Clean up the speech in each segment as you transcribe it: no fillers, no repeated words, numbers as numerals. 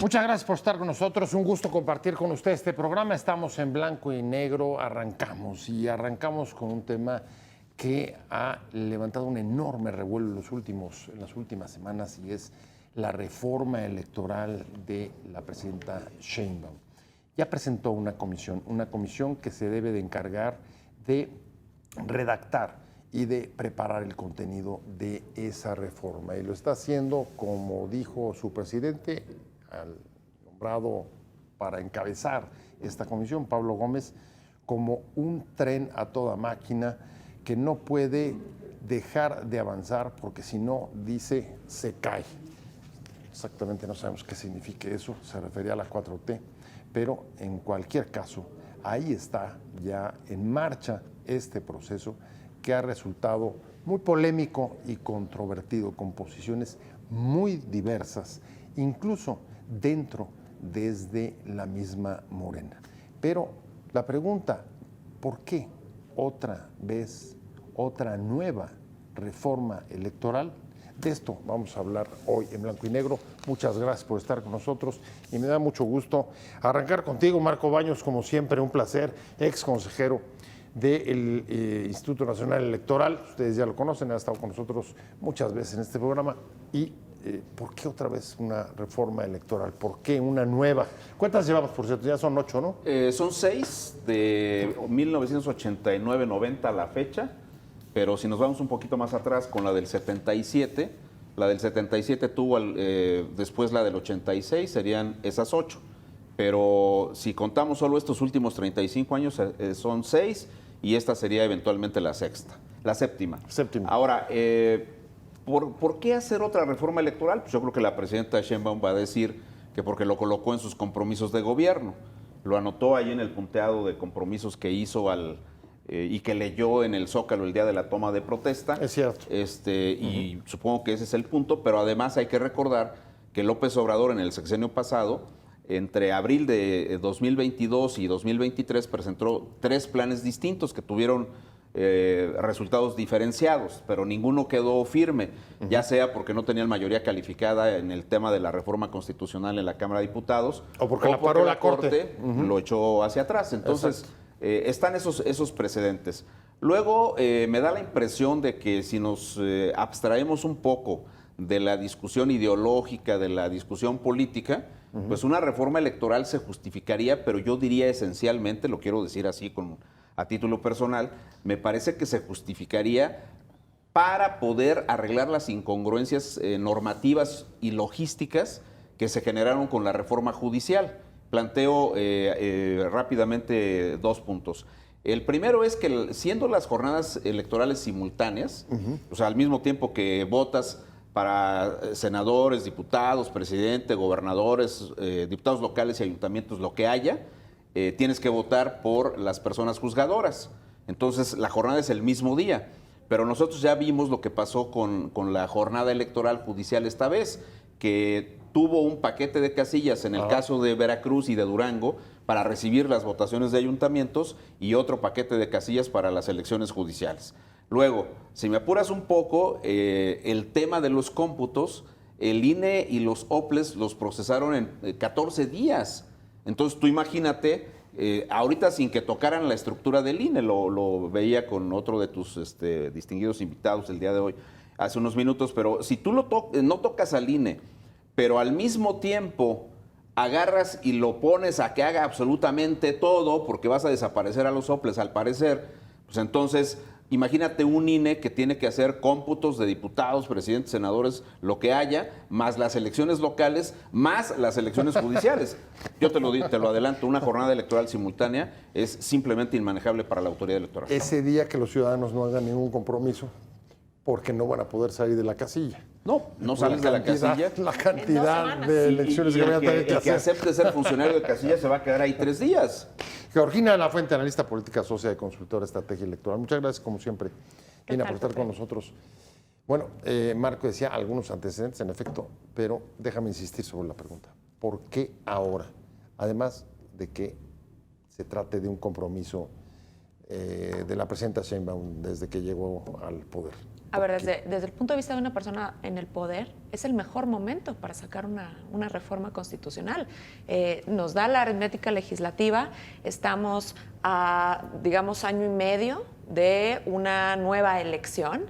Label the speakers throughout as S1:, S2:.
S1: Muchas gracias por estar con nosotros. Un gusto compartir con usted este programa. Estamos en blanco y negro. Arrancamos con un tema que ha levantado un enorme revuelo en las últimas semanas, y es la reforma electoral de la presidenta Sheinbaum. Ya presentó una comisión que se debe de encargar de redactar y de preparar el contenido de esa reforma. Y lo está haciendo, como dijo su presidente, al nombrado para encabezar esta comisión, Pablo Gómez, como un tren a toda máquina que no puede dejar de avanzar porque si no, dice, se cae. Exactamente no sabemos qué significa eso, se refería a la 4T, pero en cualquier caso, ahí está ya en marcha este proceso que ha resultado muy polémico y controvertido, con posiciones muy diversas, incluso desde la misma Morena. Pero la pregunta, ¿por qué otra vez, otra nueva reforma electoral? De esto vamos a hablar hoy en blanco y negro. Muchas gracias por estar con nosotros y me da mucho gusto arrancar contigo, Marco Baños, como siempre, un placer, ex consejero del Instituto Nacional Electoral. Ustedes ya lo conocen, ha estado con nosotros muchas veces en este programa. Y ¿por qué otra vez una reforma electoral? ¿Por qué una nueva? ¿Cuántas llevamos, por cierto? Ya son 8, ¿no?
S2: Son 6, de 1989-90 a la fecha, pero si nos vamos un poquito más atrás con la del 77, la del 77 tuvo después la del 86, serían esas 8. Pero si contamos solo estos últimos 35 años, son 6, y esta sería eventualmente la séptima. Ahora, ¿por qué hacer otra reforma electoral? Pues yo creo que la presidenta Sheinbaum va a decir que porque lo colocó en sus compromisos de gobierno. Lo anotó ahí en el punteado de compromisos que hizo y que leyó en el Zócalo el día de la toma de protesta.
S1: Es cierto.
S2: Y supongo que ese es el punto, pero además hay que recordar que López Obrador en el sexenio pasado, entre abril de 2022 y 2023, presentó 3 planes distintos que tuvieron resultados diferenciados, pero ninguno quedó firme, ya sea porque no tenían mayoría calificada en el tema de la reforma constitucional en la Cámara de Diputados,
S1: o porque la paró la Corte.
S2: Lo echó hacia atrás. Entonces, están esos precedentes. Luego, me da la impresión de que si nos abstraemos un poco de la discusión ideológica, de la discusión política, pues una reforma electoral se justificaría, pero yo diría esencialmente, lo quiero decir así a título personal, me parece que se justificaría para poder arreglar las incongruencias normativas y logísticas que se generaron con la reforma judicial. Planteo rápidamente 2 puntos. El primero es que siendo las jornadas electorales simultáneas, o sea, al mismo tiempo que votas para senadores, diputados, presidente, gobernadores, diputados locales y ayuntamientos, lo que haya, tienes que votar por las personas juzgadoras. Entonces, la jornada es el mismo día. Pero nosotros ya vimos lo que pasó con la jornada electoral judicial esta vez, que tuvo un paquete de casillas en el caso de Veracruz y de Durango para recibir las votaciones de ayuntamientos y otro paquete de casillas para las elecciones judiciales. Luego, si me apuras un poco, el tema de los cómputos, el INE y los OPLES los procesaron en 14 días. Entonces, tú imagínate, ahorita sin que tocaran la estructura del INE, lo veía con otro de tus distinguidos invitados el día de hoy, hace unos minutos, pero si tú no tocas al INE, pero al mismo tiempo agarras y lo pones a que haga absolutamente todo, porque vas a desaparecer a los OPLES al parecer, pues entonces imagínate un INE que tiene que hacer cómputos de diputados, presidentes, senadores, lo que haya, más las elecciones locales, más las elecciones judiciales. Yo te lo adelanto, una jornada electoral simultánea es simplemente inmanejable para la autoridad electoral.
S1: Ese día que los ciudadanos no hagan ningún compromiso, porque no van a poder salir de la casilla.
S2: No sales de la casilla.
S1: La cantidad de elecciones que van a tener que hacer.
S2: El que acepte ser funcionario de casilla se va a quedar ahí 3 días.
S1: Georgina de la Fuente, analista política, socia de consultora de estrategia electoral. Muchas gracias, como siempre, Gina, por estar con nosotros. Bueno, Marco decía algunos antecedentes, en efecto, pero déjame insistir sobre la pregunta. ¿Por qué ahora? Además de que se trate de un compromiso de la presidenta Sheinbaum desde que llegó al poder.
S3: A ver, desde el punto de vista de una persona en el poder, es el mejor momento para sacar una reforma constitucional. Nos da la aritmética legislativa, estamos a, digamos, año y medio de una nueva elección.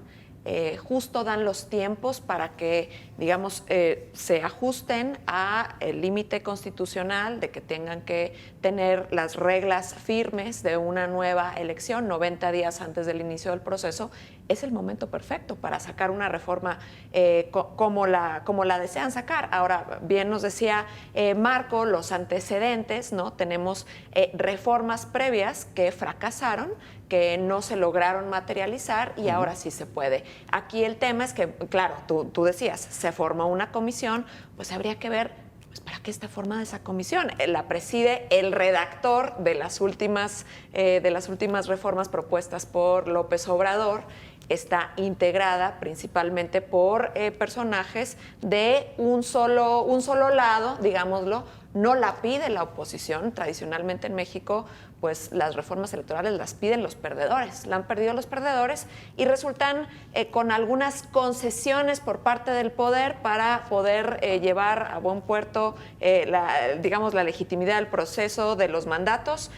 S3: Justo dan los tiempos para que, digamos, se ajusten a el límite constitucional de que tengan que tener las reglas firmes de una nueva elección 90 días antes del inicio del proceso. Es el momento perfecto para sacar una reforma como la desean sacar. Ahora, bien nos decía Marco, los antecedentes, ¿no? Tenemos reformas previas que fracasaron, que no se lograron materializar y ahora sí se puede. Aquí el tema es que, claro, tú decías, se formó una comisión, pues habría que ver, pues, ¿para qué está formada esa comisión? La preside el redactor de las últimas reformas propuestas por López Obrador. Está integrada principalmente por personajes de un solo lado, digámoslo. No la pide la oposición. Tradicionalmente en México, pues las reformas electorales las piden los perdedores. La han perdido los perdedores y resultan con algunas concesiones por parte del poder para poder llevar a buen puerto, la legitimidad del proceso de los mandatos.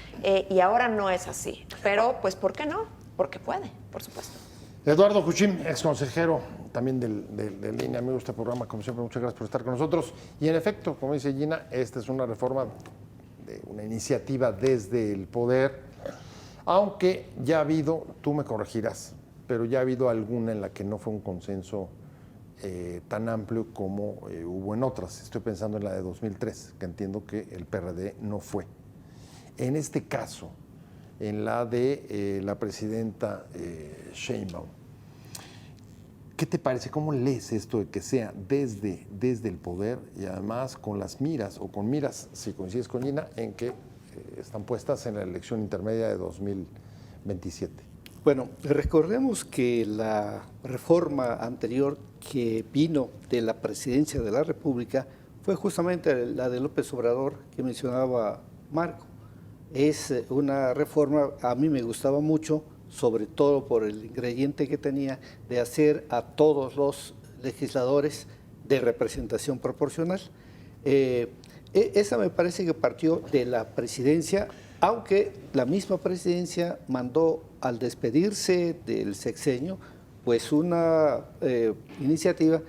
S3: Y ahora no es así. Pero, pues, ¿por qué no? Porque puede, por supuesto.
S1: Eduardo Kuchim, ex consejero también de Línea, amigo de este programa, como siempre, muchas gracias por estar con nosotros. Y en efecto, como dice Gina, esta es una reforma de una iniciativa desde el poder, aunque ya ha habido, tú me corregirás, pero ya ha habido alguna en la que no fue un consenso tan amplio como hubo en otras. Estoy pensando en la de 2003, que entiendo que el PRD no fue. En este caso, en la de la presidenta Sheinbaum, ¿qué te parece? ¿Cómo lees esto de que sea desde el poder y además con las miras, o con miras, si coincides con Gina, en que están puestas en la elección intermedia de 2027?
S4: Bueno, recordemos que la reforma anterior que vino de la presidencia de la República fue justamente la de López Obrador que mencionaba Marco. Es una reforma, a mí me gustaba mucho, sobre todo por el ingrediente que tenía de hacer a todos los legisladores de representación proporcional. Esa me parece que partió de la presidencia, aunque la misma presidencia mandó al despedirse del sexenio, pues una iniciativa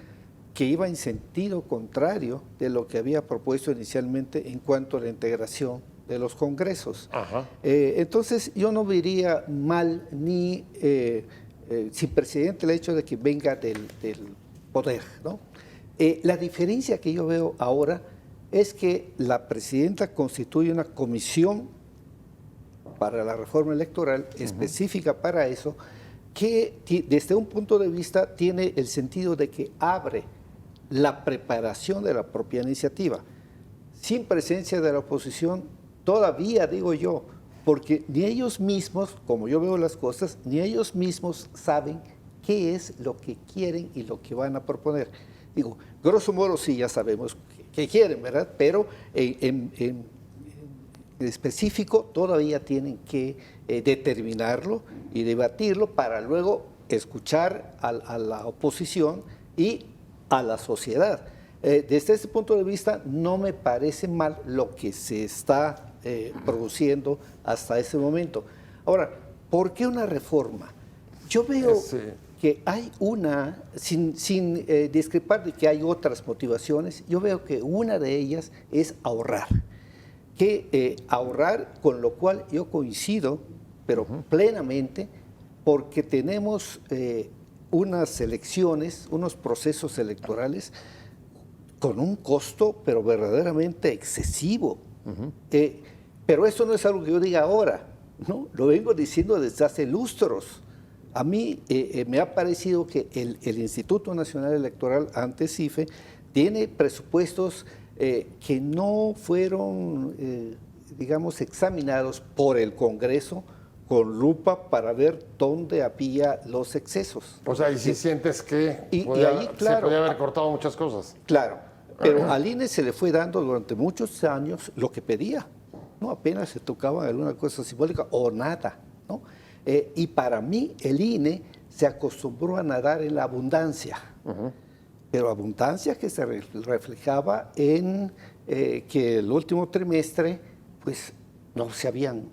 S4: que iba en sentido contrario de lo que había propuesto inicialmente en cuanto a la integración de los congresos. Entonces yo no vería mal ni sin precedente el hecho de que venga del poder, ¿no? La diferencia que yo veo ahora es que la presidenta constituye una comisión para la reforma electoral específica para eso, que desde un punto de vista tiene el sentido de que abre la preparación de la propia iniciativa, sin presencia de la oposición. Todavía, digo yo, porque ni ellos mismos, como yo veo las cosas, ni ellos mismos saben qué es lo que quieren y lo que van a proponer. Digo, grosso modo sí ya sabemos qué quieren, ¿verdad? Pero en específico todavía tienen que determinarlo y debatirlo para luego escuchar a la oposición y a la sociedad. Desde ese punto de vista no me parece mal lo que se está produciendo hasta ese momento. Ahora, ¿por qué una reforma? Yo veo que hay una, sin discrepar de que hay otras motivaciones, yo veo que una de ellas es ahorrar. Ahorrar, con lo cual yo coincido, pero plenamente, porque tenemos unas elecciones, unos procesos electorales con un costo, pero verdaderamente excesivo. Pero esto no es algo que yo diga ahora, ¿no? Lo vengo diciendo desde hace lustros. A mí me ha parecido que el Instituto Nacional Electoral, antes IFE, tiene presupuestos que no fueron, digamos, examinados por el Congreso con lupa para ver dónde había los excesos.
S1: O sea, y si sientes que
S4: ahí, claro,
S1: se podía haber cortado muchas cosas.
S4: Claro, pero al INE se le fue dando durante muchos años lo que pedía. No, apenas se tocaba alguna cosa simbólica o nada, ¿no? Y para mí el INE se acostumbró a nadar en la abundancia, pero abundancia que se reflejaba en que el último trimestre pues no se habían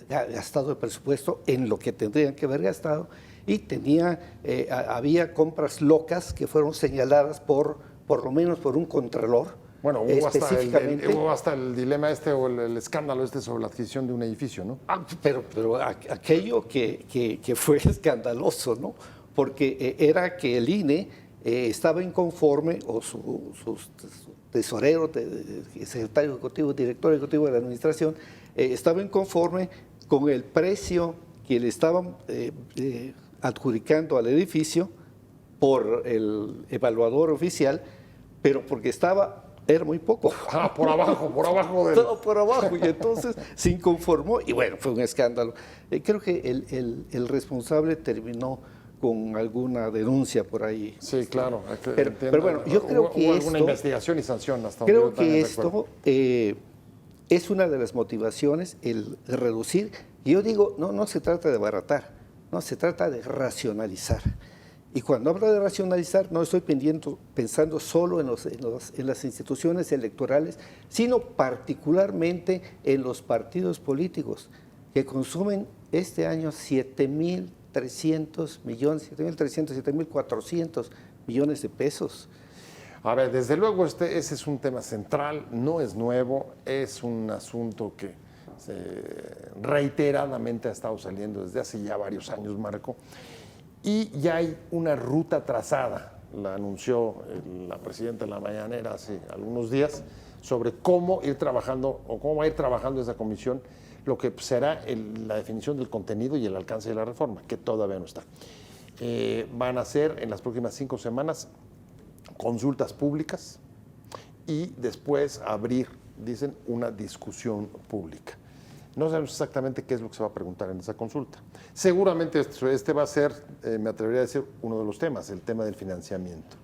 S4: gastado el presupuesto en lo que tendrían que haber gastado y había compras locas que fueron señaladas por lo menos por un contralor.
S1: Bueno, hubo hasta el dilema o el escándalo sobre la adquisición de un edificio, ¿no?
S4: Pero aquello que fue escandaloso, ¿no? Porque era que el INE estaba inconforme, o su tesorero, secretario ejecutivo, director ejecutivo de la administración, estaba inconforme con el precio que le estaban adjudicando al edificio por el evaluador oficial, pero porque era muy poco.
S1: Por abajo.
S4: Todo por abajo, y entonces se inconformó, y bueno, fue un escándalo. Creo que el responsable terminó con alguna denuncia por ahí.
S1: Sí, claro.
S4: Pero bueno, yo creo que
S1: hubo alguna investigación y sanción hasta donde
S4: creo que esto es una de las motivaciones, el reducir. Y yo digo, no se trata de abaratar, no, se trata de racionalizar. Y cuando hablo de racionalizar, no estoy pensando solo en las instituciones electorales, sino particularmente en los partidos políticos, que consumen este año 7.300 millones, 7.400 millones de pesos.
S1: A ver, desde luego ese es un tema central, no es nuevo, es un asunto que reiteradamente ha estado saliendo desde hace ya varios años, Marco. Y ya hay una ruta trazada, la anunció la presidenta de la mañanera hace algunos días, sobre cómo ir trabajando o cómo va a ir trabajando esa comisión, lo que será la definición del contenido y el alcance de la reforma, que todavía no está. Van a ser en las próximas 5 semanas consultas públicas y después abrir, dicen, una discusión pública. No sabemos exactamente qué es lo que se va a preguntar en esa consulta. Seguramente este va a ser, me atrevería a decir, uno de los temas, el tema del financiamiento.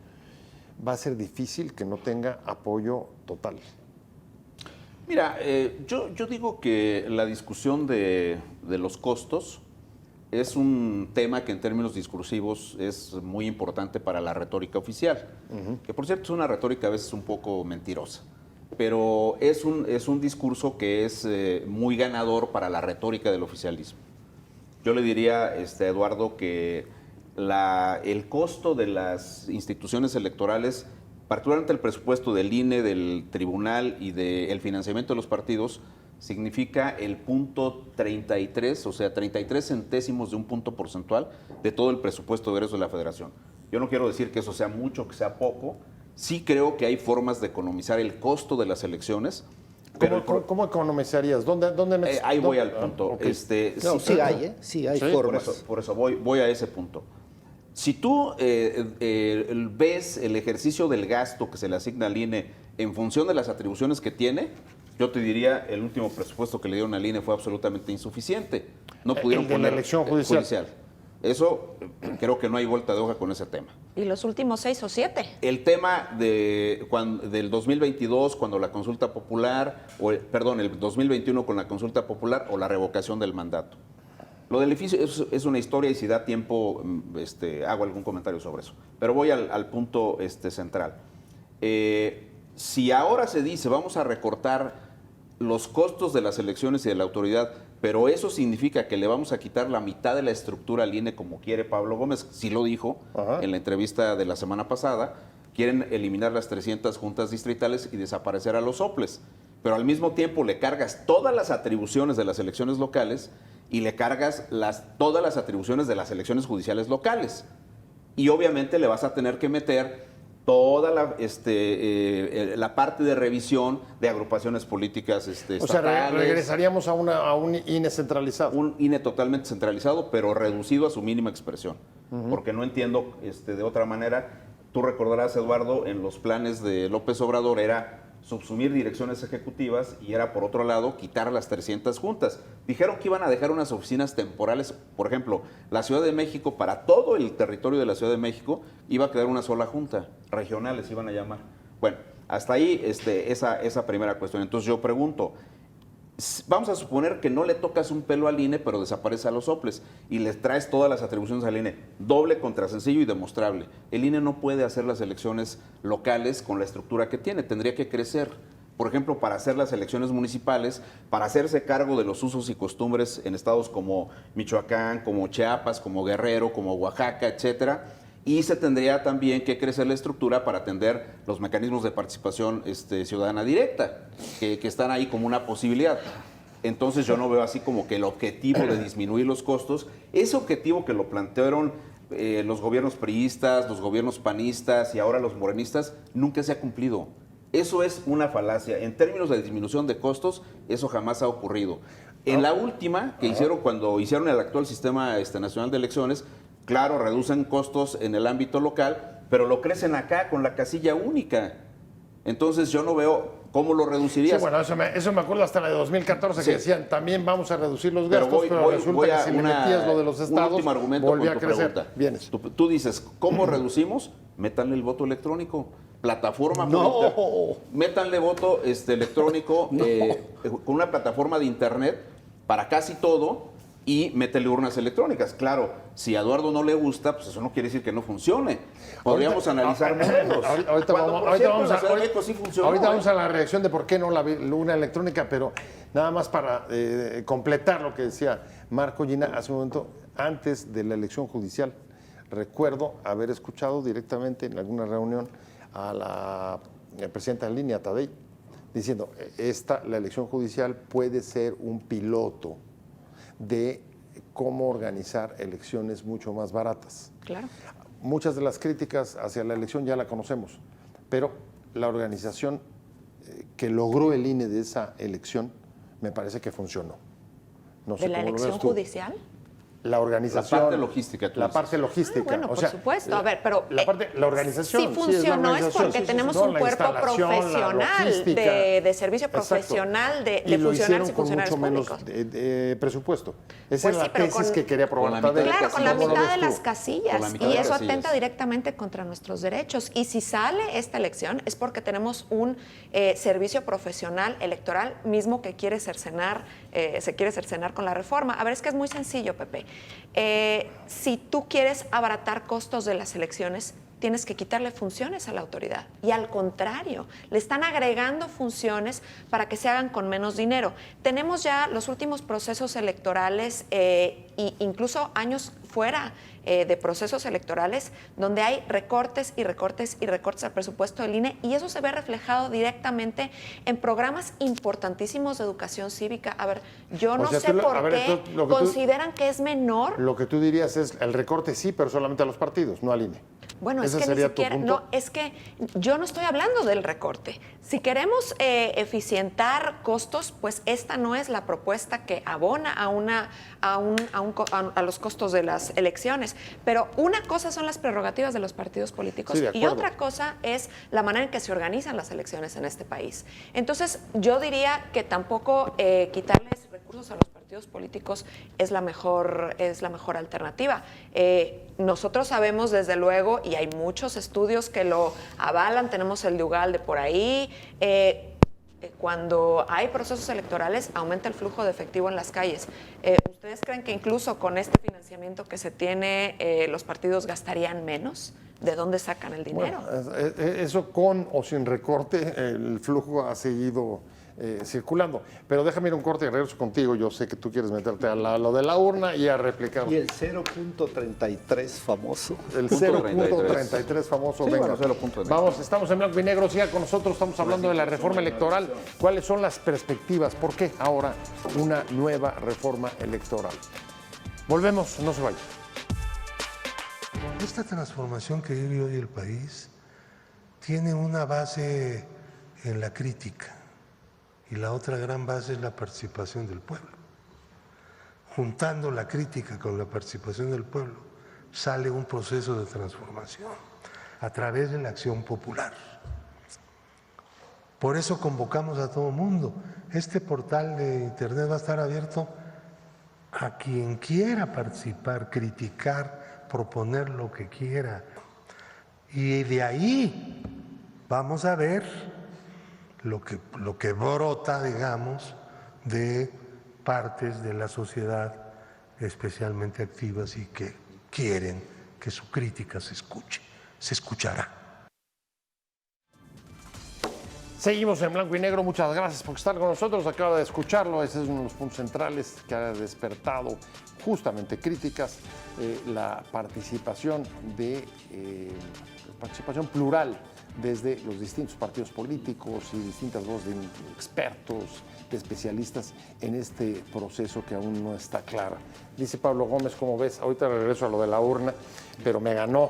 S1: Va a ser difícil que no tenga apoyo total.
S2: Mira, yo digo que la discusión de los costos es un tema que en términos discursivos es muy importante para la retórica oficial, que por cierto es una retórica a veces un poco mentirosa. Pero es un discurso que es muy ganador para la retórica del oficialismo. Yo le diría a Eduardo que el costo de las instituciones electorales, particularmente el presupuesto del INE, del tribunal y del financiamiento de los partidos, significa el 0.33, o sea, 33 centésimos de un punto porcentual de todo el presupuesto de egresos de la Federación. Yo no quiero decir que eso sea mucho, que sea poco. Sí creo que hay formas de economizar el costo de las elecciones.
S1: ¿Cómo economizarías? ¿Dónde metes?
S2: Ahí voy al punto.
S1: Okay.
S4: Sí hay formas.
S2: Por eso voy a ese punto. Si tú ves el ejercicio del gasto que se le asigna al INE en función de las atribuciones que tiene, yo te diría, el último presupuesto que le dieron al INE fue absolutamente insuficiente. No pudieron
S1: el de
S2: poner
S1: la elección judicial.
S2: Eso, creo que no hay vuelta de hoja con ese tema.
S3: ¿Y los últimos 6 o 7?
S2: El tema del 2022, cuando la consulta popular, el 2021 con la consulta popular o la revocación del mandato. Lo del edificio es una historia y si da tiempo hago algún comentario sobre eso. Pero voy al punto central. Si ahora se dice vamos a recortar los costos de las elecciones y de la autoridad, pero eso significa que le vamos a quitar la mitad de la estructura al INE como quiere Pablo Gómez, sí lo dijo en la entrevista de la semana pasada, quieren eliminar las 300 juntas distritales y desaparecer a los soples, pero al mismo tiempo le cargas todas las atribuciones de las elecciones locales y le cargas todas las atribuciones de las elecciones judiciales locales. Y obviamente le vas a tener que meter toda la parte de revisión de agrupaciones políticas estatales.
S1: O sea, regresaríamos a un INE centralizado.
S2: Un INE totalmente centralizado, pero reducido a su mínima expresión. Porque no entiendo de otra manera. Tú recordarás, Eduardo, en los planes de López Obrador era subsumir direcciones ejecutivas y era, por otro lado, quitar las 300 juntas. Dijeron que iban a dejar unas oficinas temporales. Por ejemplo, la Ciudad de México, para todo el territorio de la Ciudad de México, iba a quedar una sola junta. Regionales iban a llamar. Bueno, hasta ahí esa primera cuestión. Entonces yo pregunto, Vamos a suponer que no le tocas un pelo al INE, pero desaparece a los soples y le traes todas las atribuciones al INE. Doble contra sencillo y demostrable. El INE no puede hacer las elecciones locales con la estructura que tiene, tendría que crecer. Por ejemplo, para hacer las elecciones municipales, para hacerse cargo de los usos y costumbres en estados como Michoacán, como Chiapas, como Guerrero, como Oaxaca, etcétera. Y se tendría también que crecer la estructura para atender los mecanismos de participación ciudadana directa, que están ahí como una posibilidad. Entonces yo no veo así como que el objetivo de disminuir los costos, ese objetivo que lo plantearon los gobiernos priistas, los gobiernos panistas y ahora los morenistas, nunca se ha cumplido. Eso es una falacia. En términos de disminución de costos, eso jamás ha ocurrido. En la última que hicieron, cuando hicieron el actual sistema nacional de elecciones, claro, reducen costos en el ámbito local, pero lo crecen acá con la casilla única. Entonces yo no veo cómo lo reducirías.
S1: Sí, bueno, eso me acuerdo hasta la de 2014,
S2: Sí.
S1: que decían, también vamos a reducir los gastos, pero resulta que si le metías lo de los estados,
S2: un último argumento
S1: volvía a
S2: con tu
S1: crecer.
S2: pregunta.
S1: Vienes.
S2: Tú dices, ¿cómo reducimos? Métanle el voto electrónico. Plataforma
S4: No.
S2: métanle voto electrónico con una plataforma de internet para casi todo y métele urnas electrónicas. Claro, si a Eduardo no le gusta, pues eso no quiere decir que no funcione. Podríamos analizar modelos.
S1: Ahorita
S2: Cuando, por cierto, en la Ciudad de México sí funcionó,
S1: ahorita vamos a la reacción de por qué no la urna electrónica, pero nada más para completar lo que decía Marco Gina hace un momento, antes de la elección judicial. Recuerdo haber escuchado directamente en alguna reunión a la presidenta en línea, Tadei, diciendo, la elección judicial puede ser un piloto de cómo organizar elecciones mucho más baratas.
S3: Claro.
S1: Muchas de las críticas hacia la elección ya la conocemos, pero la organización que logró el INE de esa elección me parece que funcionó. No sé
S3: ¿De la
S1: cómo lo
S3: elección
S1: ves tú.
S3: judicial?
S1: La organización.
S2: La parte logística, tú
S1: La
S2: dices.
S1: parte logística.
S3: Bueno, por supuesto. A ver, pero
S1: la organización.
S3: si funcionó es porque tenemos un cuerpo profesional de servicio profesional de funcionarios y funcionarios públicos.
S1: Con mucho menos presupuesto. Esa
S3: Pues
S1: es
S3: sí,
S1: la
S3: pero
S1: tesis que quería probar
S2: con la mitad
S1: Tadei.
S3: Claro, con la
S1: ¿Cómo lo
S3: mitad
S1: ves
S3: de
S1: tú?
S3: las casillas.
S2: Con la mitad
S3: Y
S2: de
S3: eso
S2: casillas.
S3: atenta directamente contra nuestros derechos. Y si sale esta elección es porque tenemos un servicio profesional electoral mismo que quiere cercenar, se quiere cercenar con la reforma. A ver, es que es muy sencillo, Pepe. Si tú quieres abaratar costos de las elecciones, tienes que quitarle funciones a la autoridad. Y al contrario, le están agregando funciones para que se hagan con menos dinero. Tenemos ya los últimos procesos electorales e incluso años fuera de procesos electorales donde hay recortes y recortes y recortes al presupuesto del INE y eso se ve reflejado directamente en programas importantísimos de educación cívica. A ver, yo no sé por qué consideran que es menor.
S1: Lo que tú dirías es el recorte sí, pero solamente a los partidos, no al INE.
S3: Bueno, es
S1: ¿Ese
S3: que ni
S1: sería tu
S3: siquiera,
S1: punto?
S3: no, es que yo no estoy hablando del recorte. Si queremos eficientar costos, pues esta no es la propuesta que abona a los costos de las elecciones. Pero una cosa son las prerrogativas de los partidos políticos
S1: Sí, de
S3: y
S1: acuerdo.
S3: otra cosa es la manera en que se organizan las elecciones en este país. Entonces, yo diría que tampoco quitarles recursos a los partidos políticos es la mejor alternativa. Nosotros sabemos desde luego, y hay muchos estudios que lo avalan, tenemos el de Ugalde por ahí, cuando hay procesos electorales aumenta el flujo de efectivo en las calles. ¿Ustedes creen que incluso con este financiamiento que se tiene los partidos gastarían menos? ¿De dónde sacan el dinero?
S1: Bueno, eso con o sin recorte, el flujo ha seguido circulando. Pero déjame ir a un corte y regreso contigo. Yo sé que tú quieres meterte a lo de la urna y a replicar.
S4: Y el 0.33 famoso.
S1: El
S2: Punto
S1: 0.33 famoso.
S2: Sí,
S1: venga.
S2: bueno, 0.33.
S1: Vamos, estamos en blanco y negro. Siga con nosotros. Estamos hablando de la reforma electoral. ¿Cuáles son las perspectivas? ¿Por qué ahora una nueva reforma electoral? Volvemos, no se vayan.
S5: Esta transformación que vive hoy el país tiene una base en la crítica y la otra gran base es la participación del pueblo. Juntando la crítica con la participación del pueblo sale un proceso de transformación a través de la acción popular. Por eso convocamos a todo mundo. Este portal de internet va a estar abierto a quien quiera participar, criticar, proponer lo que quiera. Y de ahí vamos a ver lo que brota, digamos, de partes de la sociedad especialmente activas y que quieren que su crítica se escuche, se escuchará.
S1: Seguimos en blanco y negro. Muchas gracias por estar con nosotros. Acaba de escucharlo. Ese es uno de los puntos centrales que ha despertado justamente críticas. La participación participación plural desde los distintos partidos políticos y distintas voces de expertos, de especialistas en este proceso que aún no está claro. Dice Pablo Gómez, ¿cómo ves? Ahorita regreso a lo de la urna, pero me ganó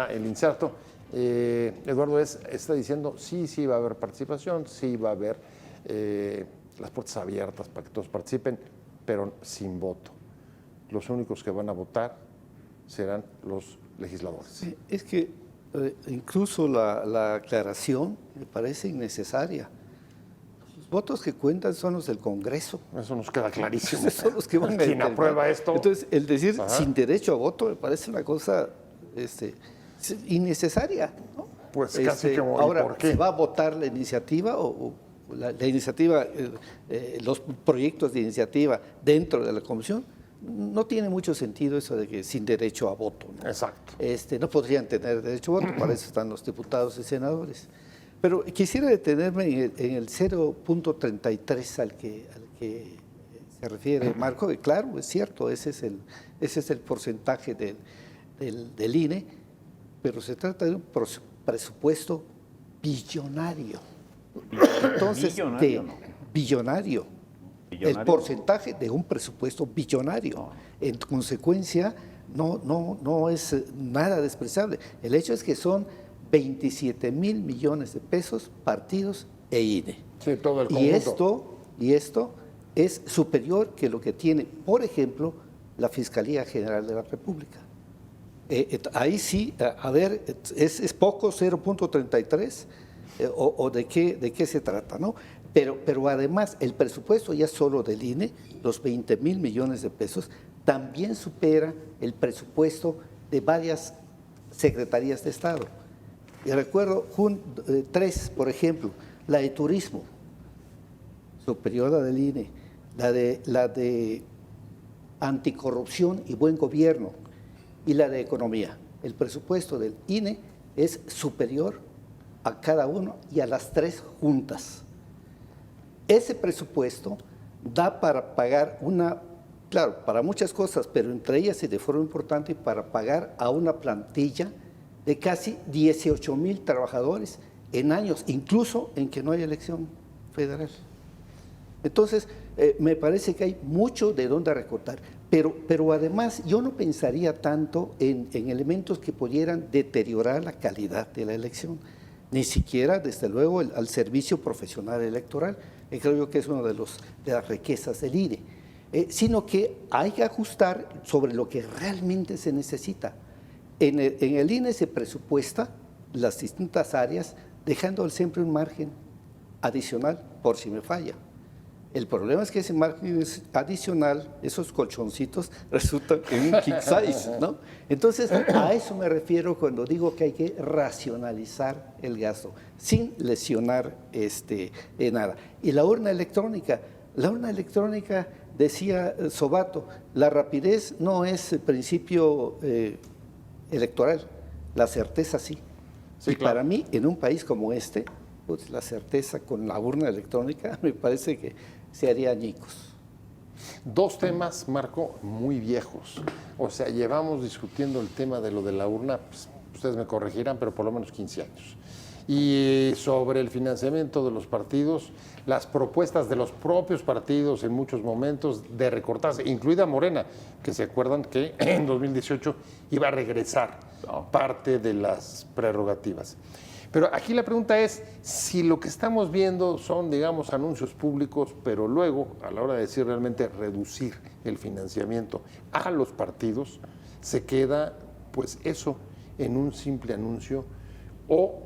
S1: el inserto. Eduardo está diciendo sí va a haber participación, sí va a haber las puertas abiertas para que todos participen, pero sin voto. Los únicos que van a votar serán los legisladores.
S4: Sí, es que incluso la aclaración me parece innecesaria. Los votos que cuentan son los del Congreso.
S1: Eso nos queda clarísimo.
S4: Son los que van a
S1: Quien
S4: determinar.
S1: aprueba esto.
S4: Entonces, el decir
S1: Ajá.
S4: sin derecho a voto me parece una cosa innecesaria, ¿no?
S1: Pues casi que,
S4: ahora,
S1: ¿por qué?
S4: ¿se va a votar la iniciativa o la iniciativa, los proyectos de iniciativa dentro de la comisión? No tiene mucho sentido eso de que sin derecho a voto, ¿no?
S1: Exacto.
S4: No podrían tener derecho a voto, para eso están los diputados y senadores. Pero quisiera detenerme en el 0.33 al que se refiere Marco, que claro, es cierto, ese es el porcentaje del INE, pero se trata de un presupuesto billonario. Entonces, billonario. El porcentaje de un presupuesto billonario. En consecuencia, no es nada despreciable. El hecho es que son 27,000 millones de pesos partidos e INE.
S1: Sí, todo el conjunto.
S4: Y esto es superior que lo que tiene, por ejemplo, la Fiscalía General de la República. Ahí sí, a ver, ¿es poco 0.33? ¿O de qué se trata, no? Pero además, el presupuesto ya solo del INE, los 20,000 millones de pesos, también supera el presupuesto de varias secretarías de Estado. Y recuerdo tres, por ejemplo, la de turismo, superior a la del INE, la de anticorrupción y buen gobierno, y la de economía. El presupuesto del INE es superior a cada uno y a las tres juntas. Ese presupuesto da para pagar claro, para muchas cosas, pero entre ellas y de forma importante, para pagar a una plantilla de casi 18,000 trabajadores en años, incluso en que no hay elección federal. Entonces, me parece que hay mucho de dónde recortar, pero además yo no pensaría tanto en elementos que pudieran deteriorar la calidad de la elección, ni siquiera, desde luego, al servicio profesional electoral, que creo yo que es una de las riquezas del INE, sino que hay que ajustar sobre lo que realmente se necesita. En el INE se presupuesta las distintas áreas, dejando siempre un margen adicional por si me falla. El problema es que ese margen adicional, esos colchoncitos, resultan en un king size, ¿no? Entonces, a eso me refiero cuando digo que hay que racionalizar el gasto, sin lesionar nada. Y la urna electrónica, decía Sobato, la rapidez no es el principio electoral, la certeza sí.
S1: Sí,
S4: y
S1: claro.
S4: para mí, en un país como este, pues la certeza con la urna electrónica me parece que se haría añicos.
S1: Dos temas, Marco, muy viejos. O sea, llevamos discutiendo el tema de lo de la urna, pues, ustedes me corregirán, pero por lo menos 15 años. Y sobre el financiamiento de los partidos, las propuestas de los propios partidos en muchos momentos de recortarse, incluida Morena, que se acuerdan que en 2018 iba a regresar parte de las prerrogativas. Pero aquí la pregunta es si lo que estamos viendo son, digamos, anuncios públicos, pero luego, a la hora de decir realmente reducir el financiamiento a los partidos, se queda, pues eso, en un simple anuncio o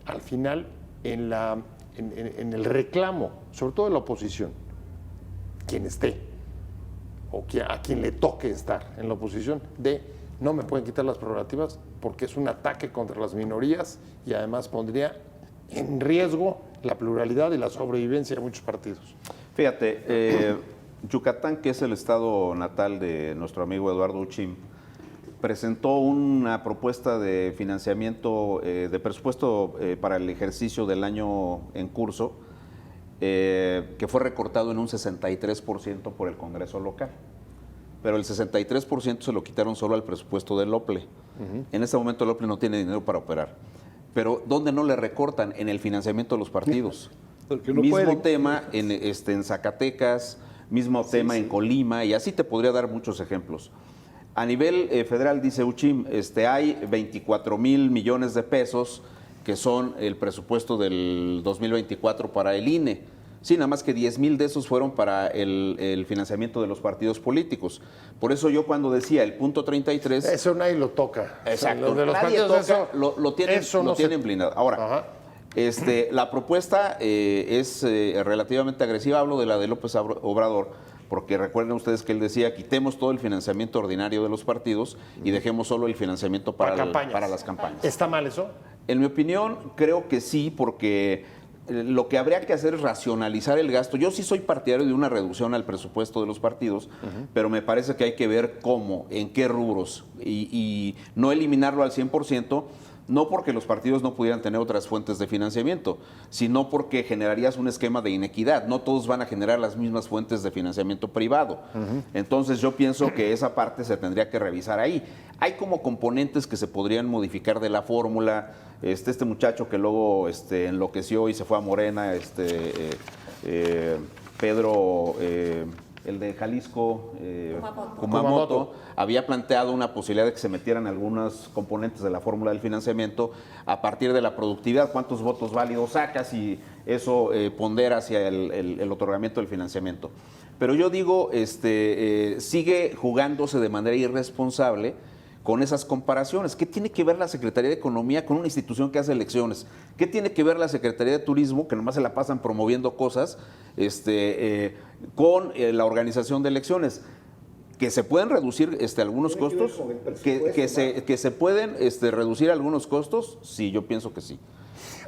S1: al final en el reclamo, sobre todo de la oposición, quien esté o a quien le toque estar en la oposición, de no me pueden quitar las prerrogativas porque es un ataque contra las minorías y además pondría en riesgo la pluralidad y la sobrevivencia de muchos partidos.
S2: Fíjate, Yucatán, que es el estado natal de nuestro amigo Eduardo Uchim, presentó una propuesta de financiamiento, de presupuesto para el ejercicio del año en curso, que fue recortado en un 63% por el Congreso local. Pero el 63% se lo quitaron solo al presupuesto del OPLE. En este momento el OPLE no tiene dinero para operar. Pero ¿dónde no le recortan? En el financiamiento de los partidos.
S4: Porque no
S2: mismo
S4: pueden.
S2: tema en Zacatecas, mismo tema en Colima, y así te podría dar muchos ejemplos. A nivel federal, dice Uchim, hay 24,000 millones de pesos que son el presupuesto del 2024 para el INE. Sí, nada más que 10,000 de esos fueron para el financiamiento de los partidos políticos. Por eso yo cuando decía el punto 33...
S1: Eso nadie lo toca.
S2: Exacto.
S1: Lo de los
S2: Nadie
S1: partidos,
S2: toca,
S1: eso,
S2: lo tienen,
S1: eso
S2: lo
S1: no
S2: tienen
S1: se...
S2: blindado. Ahora,
S1: Ajá.
S2: la propuesta es relativamente agresiva. Hablo de la de López Obrador, porque recuerden ustedes que él decía, quitemos todo el financiamiento ordinario de los partidos y dejemos solo el financiamiento para las campañas.
S1: ¿Está mal eso?
S2: En mi opinión, creo que sí, porque lo que habría que hacer es racionalizar el gasto. Yo sí soy partidario de una reducción al presupuesto de los partidos, pero me parece que hay que ver cómo, en qué rubros, y no eliminarlo al 100%, no porque los partidos no pudieran tener otras fuentes de financiamiento, sino porque generarías un esquema de inequidad. No todos van a generar las mismas fuentes de financiamiento privado. Entonces yo pienso que esa parte se tendría que revisar ahí. Hay como componentes que se podrían modificar de la fórmula. Este muchacho que luego enloqueció y se fue a Morena, Pedro, el de Jalisco, Kumamoto, había planteado una posibilidad de que se metieran algunos componentes de la fórmula del financiamiento a partir de la productividad, cuántos votos válidos sacas, y eso pondera hacia el otorgamiento del financiamiento. Pero yo digo, sigue jugándose de manera irresponsable con esas comparaciones. ¿Qué tiene que ver la Secretaría de Economía con una institución que hace elecciones? ¿Qué tiene que ver la Secretaría de Turismo, que nomás se la pasan promoviendo cosas, con la organización de elecciones? Que se pueden reducir algunos costos, que se pueden reducir algunos costos, sí, yo pienso que sí.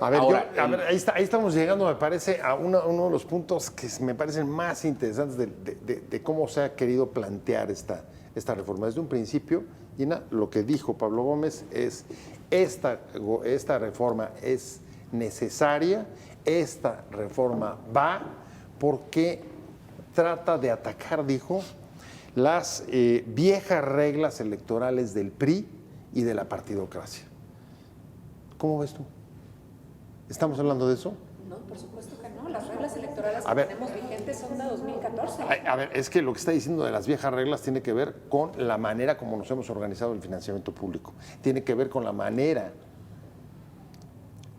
S1: A ver,
S2: Ahora,
S1: ahí estamos llegando, me parece, a uno de los puntos que me parecen más interesantes de cómo se ha querido plantear esta reforma. Desde un principio, Gina, lo que dijo Pablo Gómez es, esta reforma es necesaria, esta reforma va porque trata de atacar, dijo, las viejas reglas electorales del PRI y de la partidocracia. ¿Cómo ves tú? ¿Estamos hablando de eso?
S3: No, por supuesto que no. Las reglas electorales que tenemos vigentes son de 2014.
S1: A ver, es que lo que está diciendo de las viejas reglas tiene que ver con la manera como nos hemos organizado el financiamiento público. Tiene que ver con la manera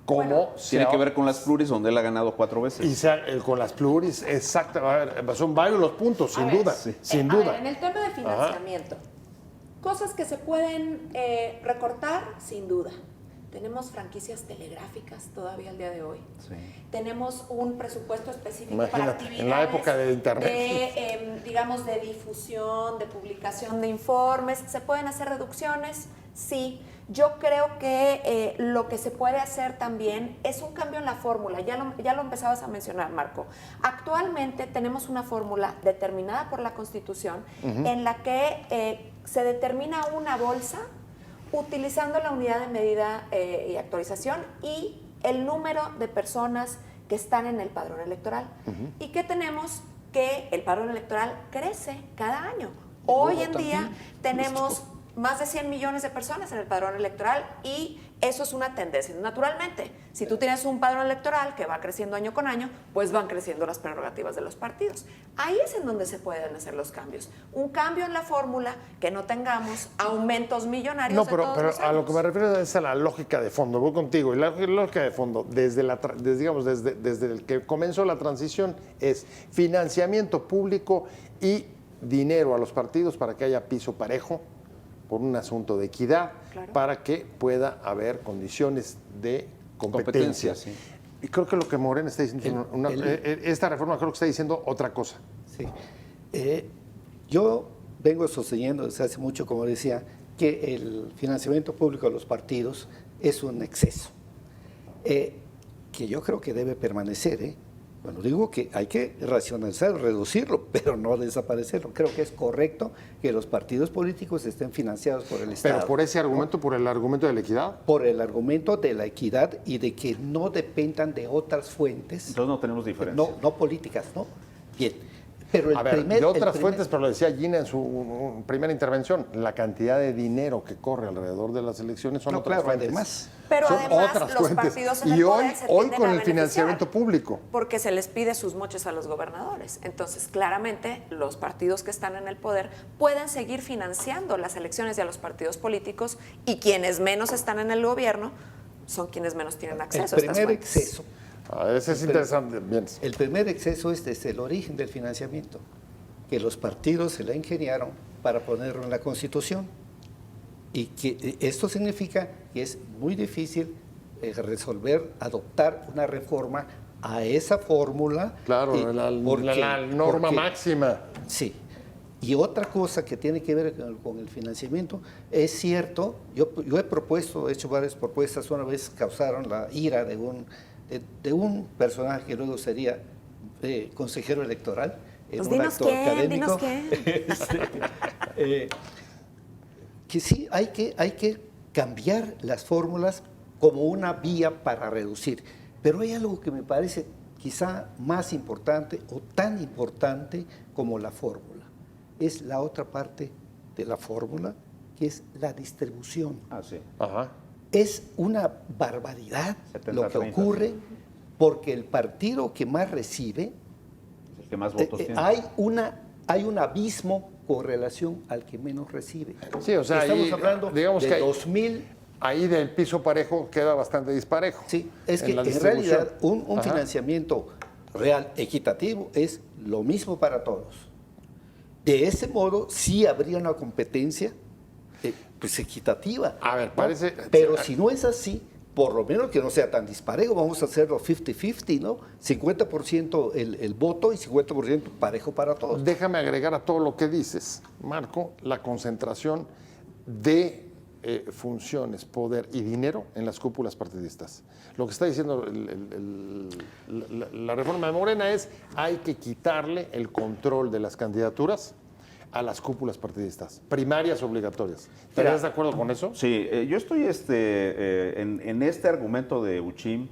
S1: como...
S2: Tiene que ver con las pluris, donde él ha ganado 4 veces.
S1: Y con las pluris, exacto. A ver, son varios los puntos, sin duda. Sí. Sin duda.
S3: A ver, en el tema de financiamiento, cosas que se pueden recortar, sin duda. Tenemos franquicias telegráficas todavía al día de hoy. Sí. Tenemos un presupuesto específico para actividades
S1: en la época de Internet.
S3: Digamos, de difusión, de publicación de informes. ¿Se pueden hacer reducciones? Sí. Yo creo que lo que se puede hacer también es un cambio en la fórmula. Ya lo empezabas a mencionar, Marco. Actualmente tenemos una fórmula determinada por la Constitución en la que se determina una bolsa utilizando la unidad de medida y actualización y el número de personas que están en el padrón electoral. ¿Y qué tenemos? Que el padrón electoral crece cada año. Hoy en día tenemos más de 100 millones de personas en el padrón electoral y eso es una tendencia. Naturalmente, si tú tienes un padrón electoral que va creciendo año con año, pues van creciendo las prerrogativas de los partidos. Ahí es en donde se pueden hacer los cambios. Un cambio en la fórmula, que no tengamos aumentos millonarios.
S1: No, pero a lo que me refiero es a la lógica de fondo. Voy contigo. Y la lógica de fondo, desde el que comenzó la transición, es financiamiento público y dinero a los partidos para que haya piso parejo, por un asunto de equidad, claro, para que pueda haber condiciones de competencia. Sí. Y creo que lo que Morena está diciendo, esta reforma creo que está diciendo otra cosa.
S4: Sí. Yo vengo sosteniendo desde hace mucho, como decía, que el financiamiento público de los partidos es un exceso, que yo creo que debe permanecer, Bueno, digo que hay que racionalizar, reducirlo, pero no desaparecerlo. Creo que es correcto que los partidos políticos estén financiados por el Estado.
S1: Pero por ese argumento, por el argumento de la equidad.
S4: Por el argumento de la equidad y de que no dependan de otras fuentes.
S2: Entonces no tenemos diferencia.
S4: No políticas, ¿no? Bien. Pero
S1: A ver, de otras fuentes, pero lo decía Gina en su primera intervención, la cantidad de dinero que corre alrededor de las elecciones son otras fuentes.
S4: Además,
S3: Pero
S1: son
S3: además
S1: otras
S3: los
S1: fuentes.
S3: partidos en el
S1: Y
S3: poder se
S1: hoy
S3: tienden
S1: con
S3: a
S1: el
S3: beneficiar,
S1: financiamiento público.
S3: porque se les pide sus moches a los gobernadores. Entonces, claramente, los partidos que están en el poder pueden seguir financiando las elecciones y a los partidos políticos, y quienes menos están en el gobierno son quienes menos tienen acceso a estas
S4: el primer
S3: fuentes.
S4: exceso.
S1: Ese es interesante. Bien.
S4: El primer exceso es desde el origen del financiamiento, que los partidos se la ingeniaron para ponerlo en la Constitución. Y que esto significa que es muy difícil resolver, adoptar una reforma a esa fórmula.
S1: Claro, la norma máxima.
S4: Sí. Y otra cosa que tiene que ver con el financiamiento, es cierto, yo he propuesto, he hecho varias propuestas, una vez causaron la ira de un personaje que luego sería consejero electoral, en
S3: Pues
S4: un
S3: dinos
S4: acto
S3: quién,
S4: académico.
S3: dinos quién.
S4: Que sí hay que cambiar las fórmulas como una vía para reducir. Pero hay algo que me parece quizá más importante o tan importante como la fórmula. Es la otra parte de la fórmula, que es la distribución.
S2: Ah, sí.
S1: Ajá.
S4: Es una barbaridad
S2: 70,
S4: lo que
S2: 30.
S4: ocurre, porque el partido que más recibe,
S2: El que más votos tiene.
S4: hay un abismo con relación al que menos recibe.
S1: Sí, o sea,
S4: estamos
S1: ahí,
S4: hablando
S1: digamos
S4: de
S1: que
S4: 2,000.
S1: Ahí del piso parejo queda bastante disparejo.
S4: Sí, es que
S1: la
S4: en
S1: distribución.
S4: realidad un
S1: Ajá.
S4: financiamiento real, equitativo, es lo mismo para todos. De ese modo, sí habría una competencia pues equitativa.
S1: A ver,
S4: ¿no?
S1: parece-
S4: Pero si no es así, por lo menos que no sea tan disparejo, vamos a hacerlo 50-50, ¿no? 50% el voto y 50% parejo para todos.
S1: Déjame agregar a todo lo que dices, Marco, la concentración de funciones, poder y dinero en las cúpulas partidistas. Lo que está diciendo la reforma de Morena es hay que quitarle el control de las candidaturas a las cúpulas partidistas, primarias obligatorias. ¿Estarías de acuerdo con eso?
S2: Sí, yo estoy en este argumento de Uchim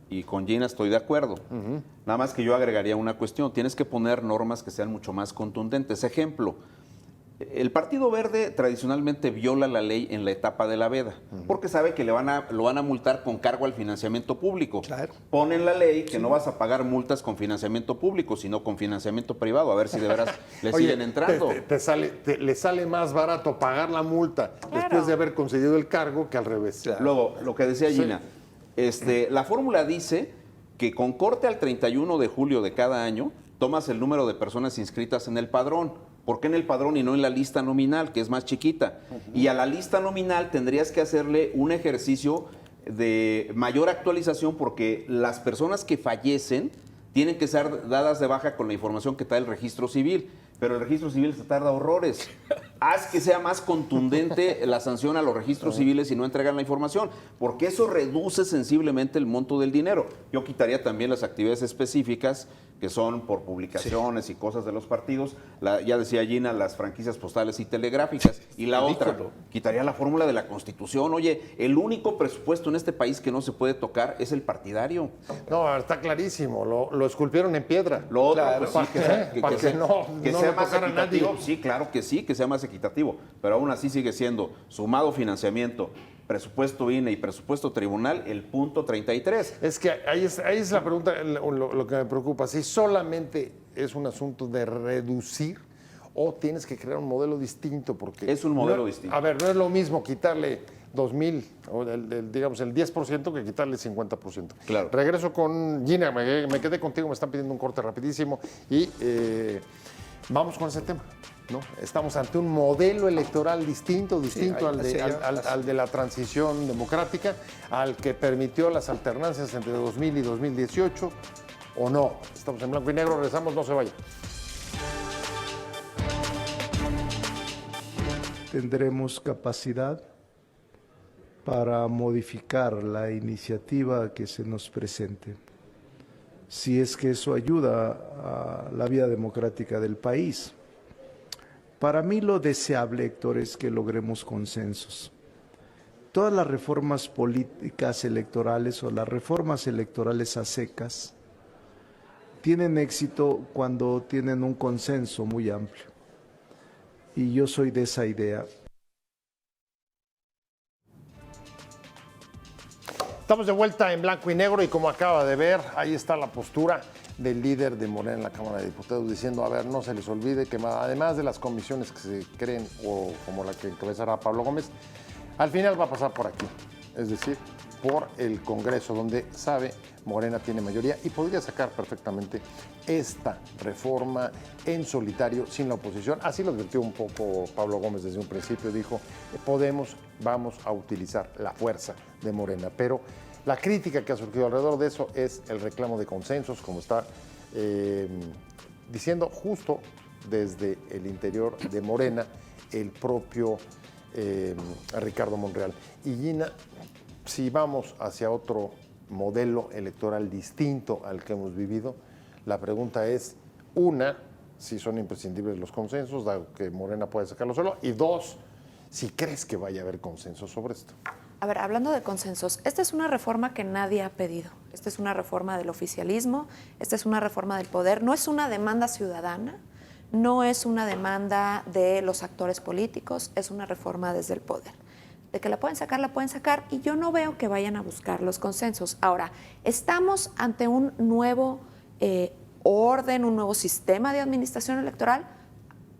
S2: y con Gina estoy de acuerdo. Nada más que yo agregaría una cuestión. Tienes que poner normas que sean mucho más contundentes. Ejemplo, el Partido Verde tradicionalmente viola la ley en la etapa de la veda, porque sabe que lo van a multar con cargo al financiamiento público.
S4: Claro.
S2: Ponen la ley que no vas a pagar multas con financiamiento público, sino con financiamiento privado, a ver si de veras le
S1: Oye,
S2: siguen entrando.
S1: le sale más barato pagar la multa después de haber concedido el cargo que al revés.
S4: Claro.
S2: Luego, lo que decía Gina, la fórmula dice que con corte al 31 de julio de cada año, tomas el número de personas inscritas en el padrón. ¿Por qué en el padrón y no en la lista nominal, que es más chiquita? Y a la lista nominal tendrías que hacerle un ejercicio de mayor actualización, porque las personas que fallecen tienen que ser dadas de baja con la información que trae el registro civil. Pero el registro civil se tarda horrores. Haz que sea más contundente la sanción a los registros civiles si no entregan la información, porque eso reduce sensiblemente el monto del dinero. Yo quitaría también las actividades específicas, que son por publicaciones y cosas de los partidos. Ya decía Gina, las franquicias postales y telegráficas. Y la otra, quitaría la fórmula de la Constitución. Oye, el único presupuesto en este país que no se puede tocar es el partidario.
S1: No, está clarísimo, lo esculpieron en piedra.
S2: Lo otro,
S4: Claro.
S2: pues sí,
S1: ¿Para
S2: que
S1: qué?
S2: sea,
S1: Para que no
S2: sea
S1: lo
S2: más
S1: tocara
S2: equitativo.
S1: nadie.
S2: Sí, claro que sí, que sea más equitativo. Pero aún así sigue siendo sumado financiamiento, presupuesto INE y presupuesto tribunal, el punto 33.
S1: Es que ahí es la pregunta, lo que me preocupa. Si solamente es un asunto de reducir o tienes que crear un modelo distinto, porque...
S2: Es un modelo distinto.
S1: A ver, no es lo mismo quitarle 2,000, o digamos el 10% que quitarle el 50%.
S2: Claro.
S1: Regreso con Gina, me quedé contigo, me están pidiendo un corte rapidísimo y vamos con ese tema. ¿No? Estamos ante un modelo electoral distinto al de la transición democrática, al que permitió las alternancias entre 2000 y 2018, ¿o no? Estamos en blanco y negro, regresamos, no se vayan.
S6: Tendremos capacidad para modificar la iniciativa que se nos presente. si es que eso ayuda a la vida democrática del país. Para mí lo deseable, Héctor, es que logremos consensos. Todas las reformas políticas electorales o las reformas electorales a secas tienen éxito cuando tienen un consenso muy amplio. Y yo soy de esa idea.
S1: Estamos de vuelta en blanco y negro y como acaba de ver, ahí está la postura del líder de Morena en la Cámara de Diputados diciendo, a ver, no se les olvide que además de las comisiones que se creen o como la que encabezará Pablo Gómez, al final va a pasar por aquí, es decir, por el Congreso, donde sabe Morena tiene mayoría y podría sacar perfectamente esta reforma en solitario, sin la oposición. Así lo advirtió un poco Pablo Gómez desde un principio, dijo, vamos a utilizar la fuerza de Morena, pero la crítica que ha surgido alrededor de eso es el reclamo de consensos, como está diciendo justo desde el interior de Morena el propio Ricardo Monreal. Y Gina, si vamos hacia otro modelo electoral distinto al que hemos vivido, la pregunta es, una, si son imprescindibles los consensos, dado que Morena puede sacarlo solo, y dos, si crees que vaya a haber consenso sobre esto.
S3: A ver, hablando de consensos, esta es una reforma que nadie ha pedido. Esta es una reforma del oficialismo, esta es una reforma del poder, no es una demanda ciudadana, no es una demanda de los actores políticos, es una reforma desde el poder. De que la pueden sacar, y yo no veo que vayan a buscar los consensos. Ahora, estamos ante un nuevo orden, un nuevo sistema de administración electoral.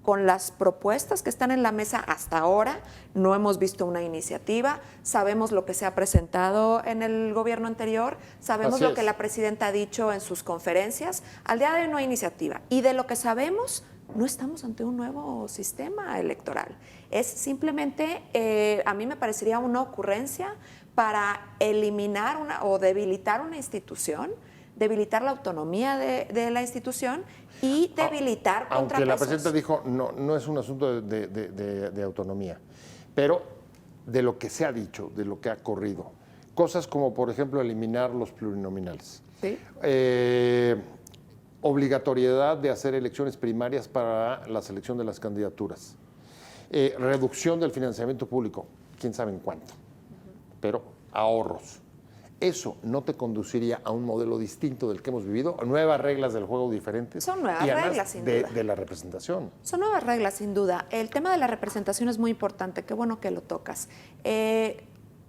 S3: Con las propuestas que están en la mesa hasta ahora, no hemos visto una iniciativa, sabemos lo que se ha presentado en el gobierno anterior, sabemos lo que la presidenta ha dicho en sus conferencias, al día de hoy no hay iniciativa. Y de lo que sabemos, no estamos ante un nuevo sistema electoral. Es simplemente, a mí me parecería una ocurrencia para eliminar o debilitar una institución, debilitar la autonomía de la institución y debilitar contrapesos.
S1: Aunque la presidenta dijo, no es un asunto de autonomía, pero de lo que se ha dicho, de lo que ha corrido, cosas como, por ejemplo, eliminar los plurinominales.
S3: ¿Sí?
S1: Obligatoriedad de hacer elecciones primarias para la selección de las candidaturas, reducción del financiamiento público, quién sabe en cuánto, pero ahorros. ¿Eso no te conduciría a un modelo distinto del que hemos vivido? ¿Nuevas reglas del juego diferentes?
S3: Son nuevas reglas, sin duda.
S1: De la representación.
S3: Son nuevas reglas, sin duda. El tema de la representación es muy importante, qué bueno que lo tocas.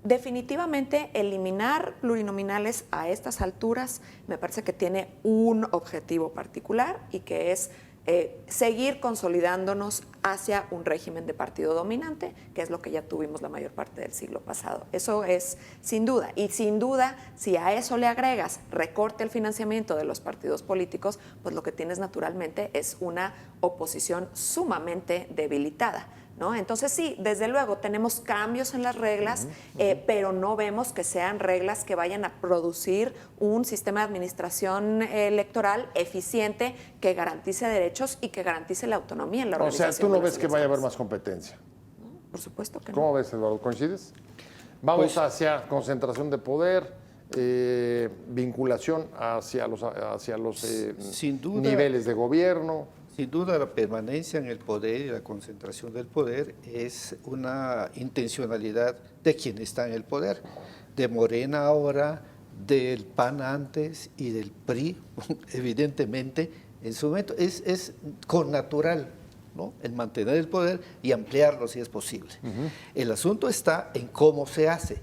S3: Definitivamente eliminar plurinominales a estas alturas me parece que tiene un objetivo particular y que es seguir consolidándonos hacia un régimen de partido dominante, que es lo que ya tuvimos la mayor parte del siglo pasado. Eso es sin duda. Y sin duda, si a eso le agregas recorte el financiamiento de los partidos políticos, pues lo que tienes naturalmente es una oposición sumamente debilitada, ¿no? Entonces sí, desde luego tenemos cambios en las reglas, pero no vemos que sean reglas que vayan a producir un sistema de administración electoral eficiente que garantice derechos y que garantice la autonomía en la organización.
S1: O sea, ¿tú no ves que vaya a haber más competencia?
S3: No, por supuesto que no.
S1: ¿Cómo ves, Eduardo? ¿Coincides? Vamos hacia concentración de poder, vinculación hacia los
S4: sin duda,
S1: niveles de gobierno.
S4: Sin duda, la permanencia en el poder y la concentración del poder es una intencionalidad de quien está en el poder, de Morena ahora, del PAN antes y del PRI, evidentemente, en su momento. Es connatural, ¿no?, el mantener el poder y ampliarlo si es posible. El asunto está en cómo se hace,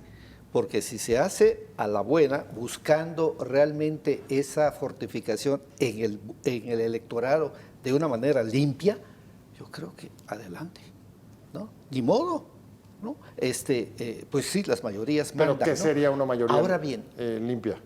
S4: porque si se hace a la buena, buscando realmente esa fortificación en el electorado de una manera limpia, yo creo que adelante, ¿no? Ni modo, ¿no? Pues sí, las mayorías mandan,
S1: ¿Pero qué sería una mayoría
S4: ahora bien,
S1: limpia?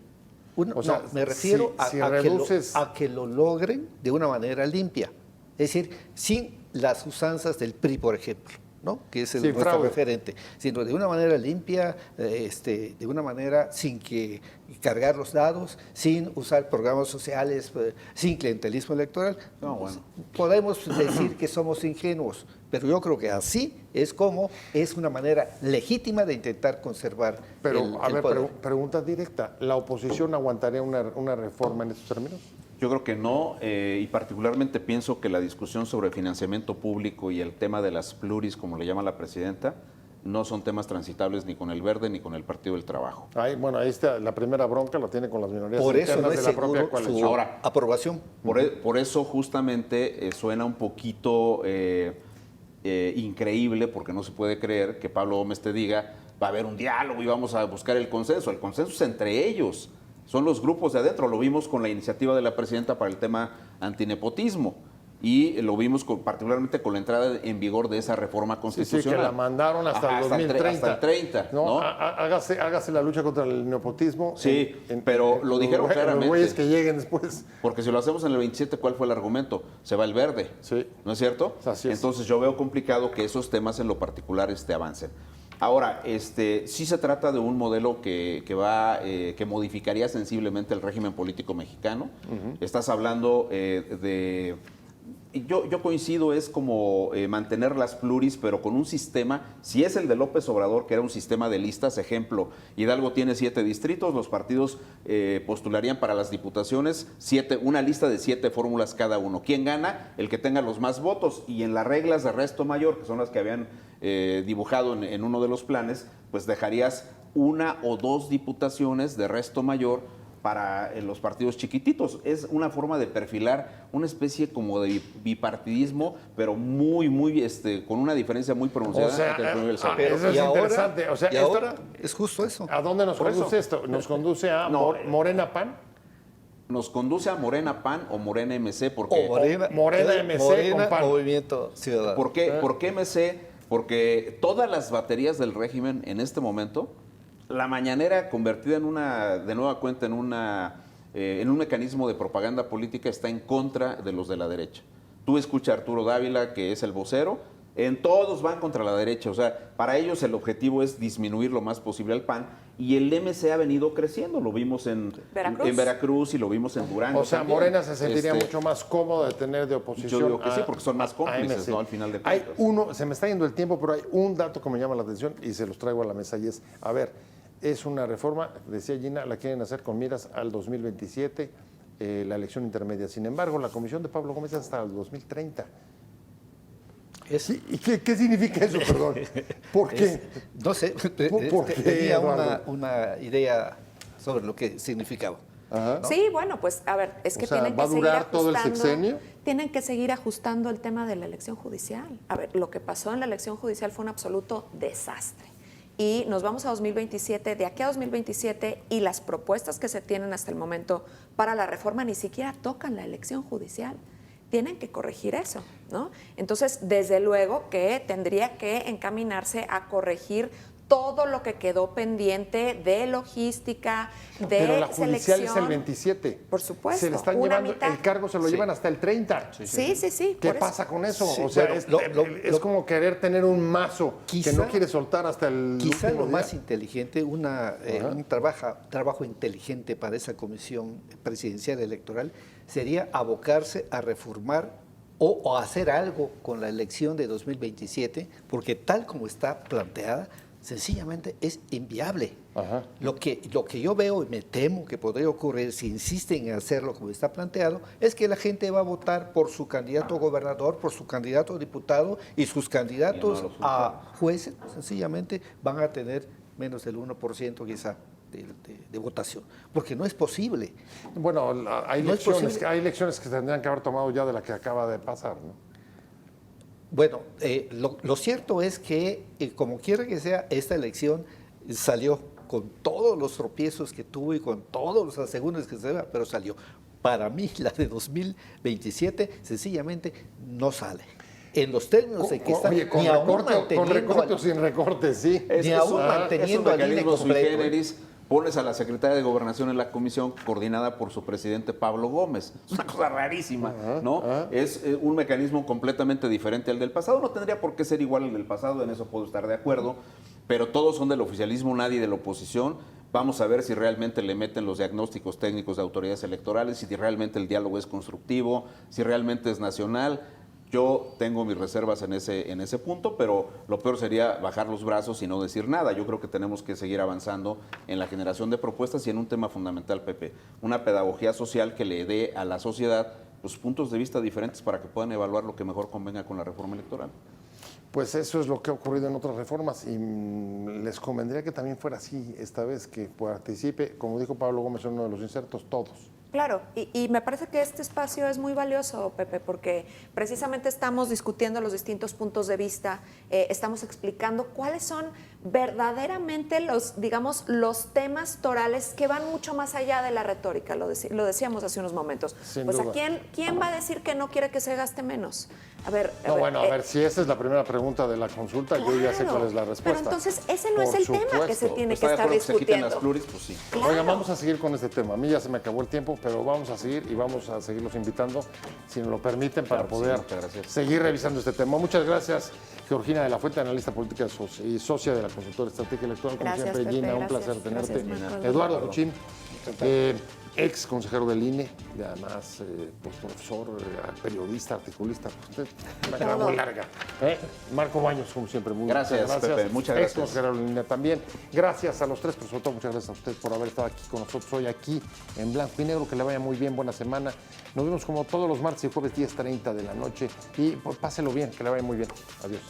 S4: O sea, me refiero a que lo logren de una manera limpia, es decir, sin las usanzas del PRI, por ejemplo, ¿no? Que es
S1: Sí,
S4: nuestro
S1: fraude.
S4: referente, sino de una manera limpia, de una manera sin que cargar los dados, sin usar programas sociales, sin clientelismo electoral.
S2: No, bueno.
S4: Podemos decir que somos ingenuos, pero yo creo que así es como es una manera legítima de intentar conservar
S1: Pero,
S4: el
S1: a ver,
S4: poder.
S1: pregunta directa. ¿La oposición aguantaría una reforma en estos términos?
S2: Yo creo que no, y particularmente pienso que la discusión sobre financiamiento público y el tema de las pluris, como le llama la presidenta, no son temas transitables ni con el Verde ni con el Partido del Trabajo.
S1: Bueno, ahí está, la primera bronca la tiene con las minorías
S4: Por eso
S1: internas
S4: no es
S1: de la propia
S4: seguro
S1: coalición.
S4: su
S2: Ahora,
S4: aprobación.
S2: Por eso justamente suena un poquito increíble, porque no se puede creer que Pablo Gómez te diga, va a haber un diálogo y vamos a buscar el consenso. El consenso es entre ellos, son los grupos de adentro. Lo vimos con la iniciativa de la presidenta para el tema antinepotismo y lo vimos particularmente con la entrada en vigor de esa reforma
S1: Sí,
S2: constitucional.
S1: que la mandaron hasta el 2030.
S2: Hasta el 30, ¿no?
S1: Hágase la lucha contra el nepotismo.
S2: Sí, pero lo dijeron claramente.
S1: Los güeyes que lleguen después.
S2: Porque si lo hacemos en el 27, ¿cuál fue el argumento? Se va el verde,
S1: Sí.
S2: ¿no es cierto?
S1: Así es.
S2: Entonces yo veo complicado que esos temas en lo particular avancen. Ahora, sí se trata de un modelo que modificaría sensiblemente el régimen político mexicano. Estás hablando de... Yo coincido, es como mantener las pluris, pero con un sistema, si es el de López Obrador, que era un sistema de listas, ejemplo, Hidalgo tiene 7 distritos, los partidos postularían para las diputaciones una lista de 7 fórmulas cada uno. ¿Quién gana? El que tenga los más votos. Y en las reglas de resto mayor, que son las que habían dibujado en uno de los planes, pues dejarías 1 o 2 diputaciones de resto mayor para los partidos chiquititos. Es una forma de perfilar una especie como de bipartidismo, pero muy, con una diferencia muy pronunciada
S1: O sea,
S2: entre el primero y el segundo.
S1: eso es interesante. O sea,
S4: y ahora es justo eso.
S1: ¿a dónde nos
S2: Por
S1: conduce
S2: eso.
S1: esto? ¿Nos conduce a
S2: No.
S1: Morena PAN?
S2: Nos conduce a Morena PAN o Morena MC, porque...
S4: O Morena,
S1: Morena MC
S4: Morena
S1: con PAN.
S4: Movimiento Ciudadano.
S2: ¿Por qué MC? Porque todas las baterías del régimen en este momento, la mañanera convertida de nueva cuenta en un mecanismo de propaganda política, está en contra de los de la derecha. Tú escuchas a Arturo Dávila, que es el vocero, en todos van contra la derecha. O sea, para ellos el objetivo es disminuir lo más posible al PAN, y el MC ha venido creciendo. Lo vimos en Veracruz y lo vimos en Durango.
S1: O sea,
S2: también.
S1: Morena se sentiría mucho más cómodo de tener de oposición.
S2: Yo digo que sí, porque son más cómplices,
S1: MC.
S2: ¿no? Al final de
S1: Hay
S2: cuentas.
S1: se me está yendo el tiempo, pero hay un dato que me llama la atención y se los traigo a la mesa, y es, a ver, es una reforma, decía Gina, la quieren hacer con miras al 2027, la elección intermedia. Sin embargo, la comisión de Pablo Gómez es hasta el 2030. ¿Y qué significa eso, perdón? ¿Por qué?
S4: No sé,
S1: ¿Por qué,
S4: tenía
S1: Eduardo?
S4: una idea sobre lo que significaba.
S1: Ajá.
S3: Sí, bueno, pues a ver, es que
S1: O sea,
S3: tienen
S1: ¿va
S3: que
S1: a
S3: seguir
S1: durar todo el
S3: ajustando.
S1: sexenio?
S3: Tienen que seguir ajustando el tema de la elección judicial. A ver, lo que pasó en la elección judicial fue un absoluto desastre. Y nos vamos a 2027, de aquí a 2027, y las propuestas que se tienen hasta el momento para la reforma ni siquiera tocan la elección judicial. Tienen que corregir eso, ¿no? Entonces, desde luego que tendría que encaminarse a corregir todo lo que quedó pendiente de logística, de
S1: Pero la judicial
S3: selección.
S1: es el 27.
S3: Por supuesto,
S1: Se le están
S3: una
S1: llevando,
S3: mitad.
S1: el cargo se lo llevan hasta el 30.
S3: Sí.
S1: ¿Qué
S3: por eso.
S1: pasa con eso?
S4: Sí,
S1: o sea,
S4: bueno,
S1: es como querer tener un mazo
S4: Quizá-
S1: que no quiere soltar hasta el
S4: Quizá
S1: último
S4: lo
S1: día.
S4: más inteligente, un trabajo inteligente para esa comisión presidencial electoral sería abocarse a reformar o hacer algo con la elección de 2027, porque tal como está planteada, sencillamente es inviable.
S1: Ajá.
S4: Lo que yo veo y me temo que podría ocurrir si insisten en hacerlo como está planteado, es que la gente va a votar por su candidato a gobernador, por su candidato a diputado, y sus candidatos
S2: Y no los
S4: a jueces sencillamente van a tener menos del 1% quizá de votación, porque no es posible.
S1: Bueno, hay
S4: No es posible.
S1: elecciones que se tendrían que haber tomado ya de la que acaba de pasar, ¿no?
S4: Bueno, lo cierto es que, como quiera que sea, esta elección salió con todos los tropiezos que tuvo y con todos los asegúnes que se daba, pero salió. Para mí, la de 2027 sencillamente no sale. En los términos en que está,
S1: Oye, con
S4: ni aún
S1: recorte o
S4: manteniendo
S1: sin recorte, sí.
S4: Ni aún manteniendo
S2: esos
S4: al INE
S2: mecanismos sui
S4: completo,
S2: generis pones a la secretaria de Gobernación en la comisión coordinada por su presidente Pablo Gómez. Es una cosa rarísima, ¿no? Es un mecanismo completamente diferente al del pasado. No tendría por qué ser igual al del pasado, en eso puedo estar de acuerdo, pero todos son del oficialismo, nadie de la oposición. Vamos a ver si realmente le meten los diagnósticos técnicos de autoridades electorales, si realmente el diálogo es constructivo, si realmente es nacional. Yo tengo mis reservas en ese punto, pero lo peor sería bajar los brazos y no decir nada. Yo creo que tenemos que seguir avanzando en la generación de propuestas y en un tema fundamental, Pepe, una pedagogía social que le dé a la sociedad los puntos de vista diferentes para que puedan evaluar lo que mejor convenga con la reforma electoral.
S1: Pues eso es lo que ha ocurrido en otras reformas y les convendría que también fuera así esta vez, que participe, como dijo Pablo Gómez en uno de los insertos, todos.
S3: Claro, y me parece que este espacio es muy valioso, Pepe, porque precisamente estamos discutiendo los distintos puntos de vista, estamos explicando cuáles son verdaderamente los temas torales que van mucho más allá de la retórica, lo decíamos hace unos momentos.
S1: Sin
S3: pues
S1: duda.
S3: ¿a quién va a decir que no quiere que se gaste menos? A ver,
S1: si esa es la primera pregunta de la consulta, yo ya sé cuál es la respuesta.
S3: Pero entonces ese no es el tema que se tiene
S2: ¿Está
S3: que
S2: de
S3: estar
S2: acuerdo que se quiten
S3: discutiendo.
S2: las pluris? Pues sí.
S3: Claro.
S1: Oigan, vamos a seguir con este tema. A mí ya se me acabó el tiempo, pero vamos a seguir y vamos a seguirlos invitando, si nos lo permiten, para
S2: Claro, sí,
S1: poder
S2: muchas gracias.
S1: seguir revisando este tema. Muchas gracias, Georgina de la Fuente, analista política y socia de la Consultora Estratégica Electoral. Como
S3: Gracias,
S1: siempre,
S3: Pepe,
S1: Gina, un
S3: gracias.
S1: placer tenerte.
S3: Gracias, Marco.
S1: Eduardo Juchín, ex consejero del INE, y además pues, profesor, periodista, articulista, pues, una carrera muy larga. Marco Baños, como siempre,
S2: Gracias, Pepe, muchas gracias.
S1: Ex consejero del INE también. Gracias a los tres, pero sobre todo muchas gracias a usted por haber estado aquí con nosotros hoy, aquí en Blanco y Negro. Que le vaya muy bien, buena semana. Nos vemos como todos los martes y jueves 10:30 de la noche y pues, páselo bien, que le vaya muy bien. Adiós.